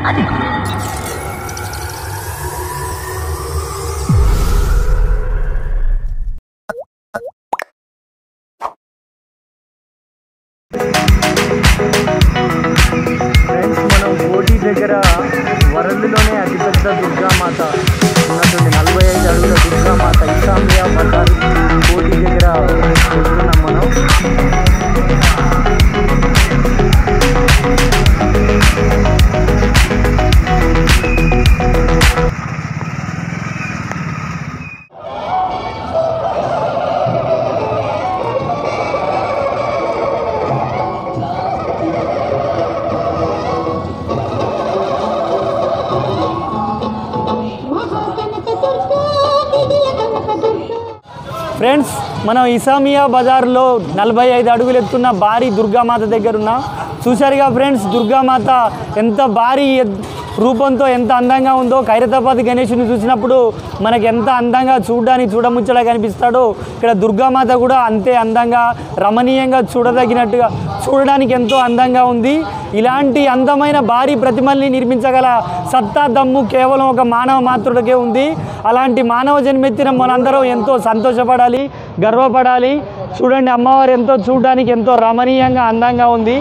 అది ఫ్రెండ్స్, మనం కోటి దగ్గర వరల్డ్లోనే అతిపెద్ద దుర్గామాత ఉన్నటువంటి 45 అడుగుల దుర్గామాత ఇసామియా బజార్ కోటి దగ్గర వెళ్తున్నాం మనం. ఫ్రెండ్స్, మనం ఇసామియా బజార్లో 45 అడుగులు ఎత్తున్న భారీ దుర్గామాత దగ్గర ఉన్నాం. చూశారుగా ఫ్రెండ్స్, దుర్గామాత ఎంత భారీ రూపంతో ఎంత అందంగా ఉందో. ఖైరతాబాద్ గణేశుని చూసినప్పుడు మనకి ఎంత అందంగా చూడముచ్చలా కనిపిస్తాడో, ఇక్కడ దుర్గామాత కూడా అంతే అందంగా రమణీయంగా చూడదగినట్టుగా చూడడానికి ఎంతో అందంగా ఉంది. ఇలాంటి అందమైన భారీ ప్రతిమల్ని నిర్మించగల సత్తా దమ్ము కేవలం ఒక మానవ మాత్రుడికే ఉంది. అలాంటి మానవ జన్మెత్తిన మనందరం ఎంతో సంతోషపడాలి, గర్వపడాలి. చూడండి, అమ్మవారు ఎంతో చూడడానికి ఎంతో రమణీయంగా అందంగా ఉంది.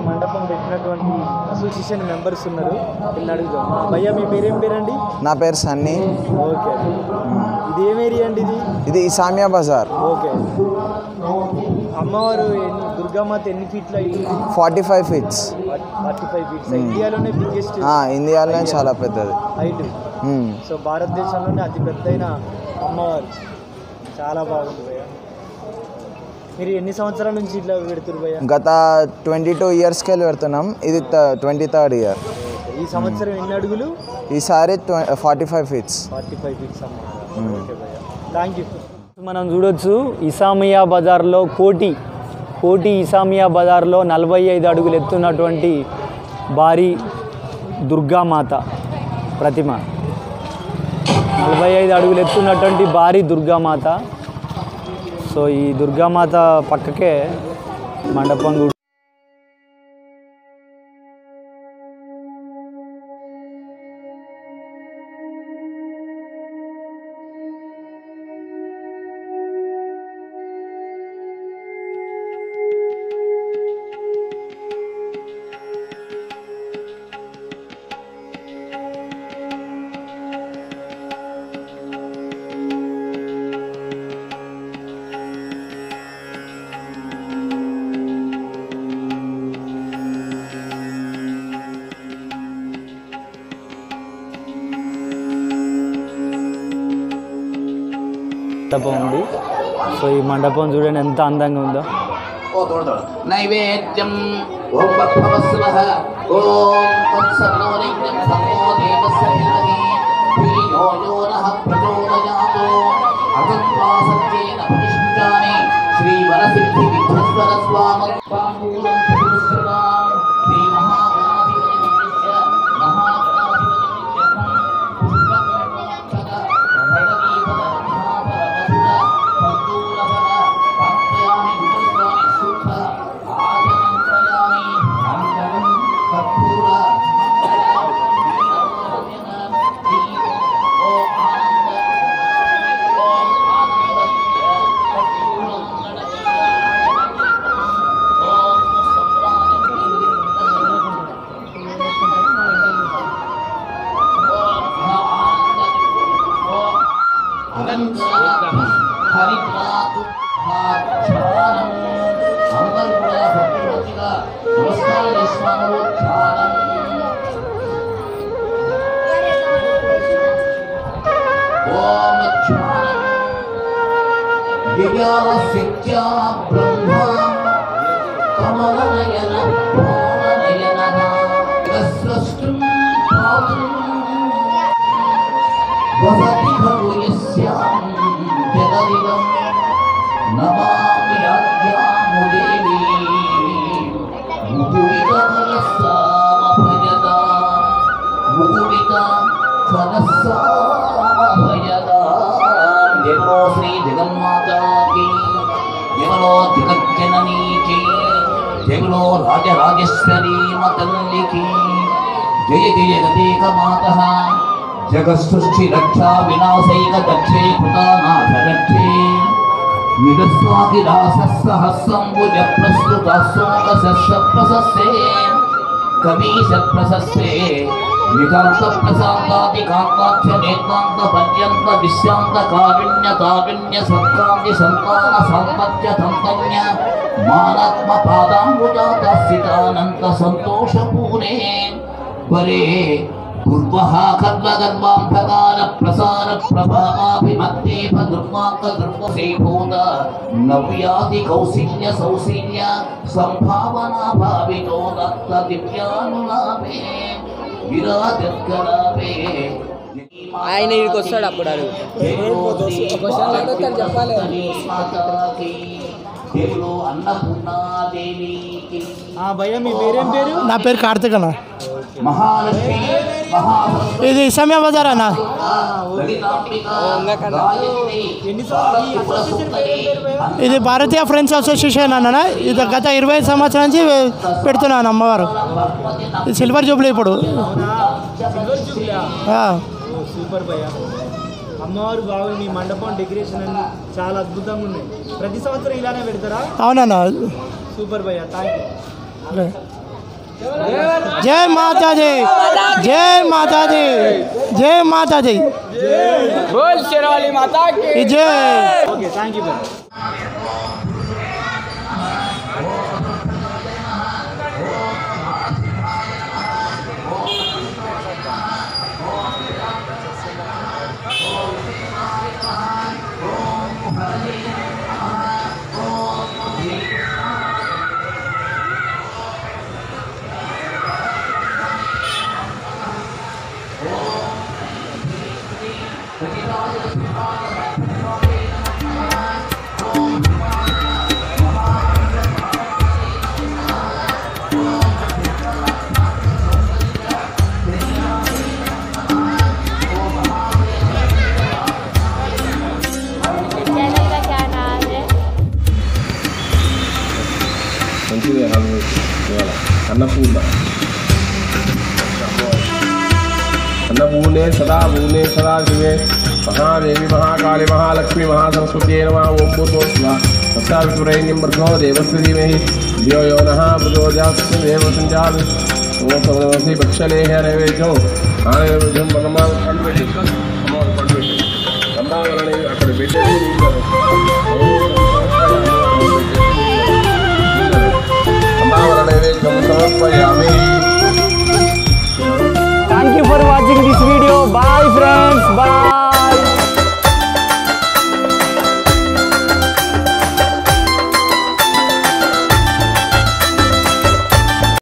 మండపం పెట్టినటువంటి అసోసియేషన్ మెంబర్స్ ఉన్నారు. వీళ్ళని అడుగుదాం. భయ్యా, మీ పేరేం పేరండి? నా పేరు సన్నీ. ఓకే, ఇది ఏం ఏరియా అండి? ఇది ఇసామియా బజార్. ఓకే, అమ్మవారు దుర్గామాత ఎన్ని ఫీట్ల? 45 ఫీట్స్. 45 ఫీట్స్. ఇండియాలోనే బిగ్గెస్ట్. ఇండియాలోనే చాలా పెద్దది హైట్. సో భారతదేశంలోనే అతి పెద్దైన అమ్మవారు. చాలా బాగుంది భయ్యా. మీరు ఎన్ని సంవత్సరాల నుంచి ఇట్లా పెడుతున్నారు భయ్యా? గత 22 ఇయర్స్కి వెళ్ళి పెడుతున్నాం. ఇది 23rd ఇయర్. ఈ సంవత్సరం ఎన్ని అడుగులు? ఈసారి 45 ఫీట్స్. 45 ఫీట్స్ అమ్మ. ఓకే భయ్యా, థ్యాంక్ యూ. మనం చూడొచ్చు ఇసామియా బజార్లో కోటి ఇసామియా బజార్లో 45 అడుగులు ఎత్తున్నటువంటి భారీ దుర్గామాత ప్రతిమ. 45 అడుగులు ఎత్తున్నటువంటి భారీ దుర్గామాత. సో ఈ దుర్గామాత పక్కకే మండపం కూడా. మండపం ఉంది. సో ఈ మండపం చూడండి ఎంత అందంగా ఉందో. నైవేద్యం ఓం భగవస్వః ఓం తత్సర్వోనిత్యం సర్వో దేవస్య ధీమహి ధియో యో నః ప్రచోదయాత్ అగత్వా సత్యేన ప్రతిష్ఠాని శ్రీ వరసిద్ధి విఘ్నేశ్వర స్వామి పామూలం ప్రతిష్ఠితాం శ్రీ మహాగణాధిపతిస్య మహాగణాధిపతిస్య పుష్పకర్మక్షద భైరవీ పద మహాపరమధుర పందూరవన పాప్యామి వికల్పాని సుఖ ఆజనంతయామి అంతరం కర్పూర విద్యా బ్రహ్మ కమలనయన ప్రాణనయన సృష్టిం పాదం వసతి ఖలు యస్యాం జగదిదం నమామి ఆజ్ఞాముదేవి ముకుడిత ఫలస్సామభయదా ముకుడిత ఫలస్సామభయదా జగలో శ్రీ జగన్మాతా की జగలో జగజ్జననీ की జగలో రాజరాజేశ్వరీ మతల్లి की జయ జయ గదేక మాతః జగత్సృష్టి రక్షా వినాశైక దక్షే కృతానాథ రక్షే నిరస్వాకిరాసహస్రంబుజ ప్రసృతాశోకసస్య ప్రసస్సే కవీశ ప్రసస్సే నికాంత ప్రసాదాది కాంతాఖ్య నేత్రాంత పర్యంత విశ్రాంత కారుణ్య తారుణ్య సత్కాంతి సంతాన సాంపత్య తంతన్య మానాత్మ పాదాంబుజాతాస్థితానంత సంతోషపూరే వరే పూర్వః ఖర్వగర్వాంధకార ప్రసార ప్రభావాభిమత్తేప దుర్మాంక దుర్వసేభూత నవ్యాది కౌశల్య సౌశల్య సంభావనా భావితో దత్త దివ్యానులాభే విరాజత్కరాభే ఆయన ఇక్కడికి వస్తాడు అప్పుడు అడుగు చెప్పాలి దేవుడు అన్నపూర్ణాదేవికి భయ్య మీ పేరేం పేరు? నా పేరు కార్తిక్ అన్న. మహాలక్ష్మి ఇది ఇసామియా బజార్ అన్న. ఇది భారతీయ ఫ్రెండ్స్ అసోసియేషన్ అన్న. ఇది గత 25 సంవత్సరాల నుంచి పెడుతున్నాను అమ్మవారు. ఇది సిల్వర్ జూబ్లీ ఇప్పుడు. సూపర్ భయ్య. అమ్మవారు బాగుంది. మీ మండపం డెకరేషన్ అన్ని చాలా అద్భుతంగా ఉన్నాయి. ప్రతి సంవత్సరం ఇలానే పెడతారా? అవునన్న. సూపర్ భయ్య, థ్యాంక్ యూ. జై మాతాజీ, జై మాతాజీ, జై మాతాజీ, బోల్ శేర్వాళీ మాతా కి జై. ఓకే, థ్యాంక్ యూ భయ్య. मूले सदा भूने सदा शिवे महादेवी महाकाली महालक्ष्मी महासरस्वती नमः ओम भूर्भुवः तस्या वितुरैन्यं भर्गो देवस्य धीमहि धियो यो नः प्रचोदयात् देवो संजातु ओम समनमसि भक्षलेह नैवेद्यो आनैवेद्यं भगवान् कंडवेट्टु अमोल कंडवेट्टु संभावने अక్కడ పెట్టేది संभावने नैवेद्यं समर्पयामि. Thank you for watching this video. Bye friends. Bye.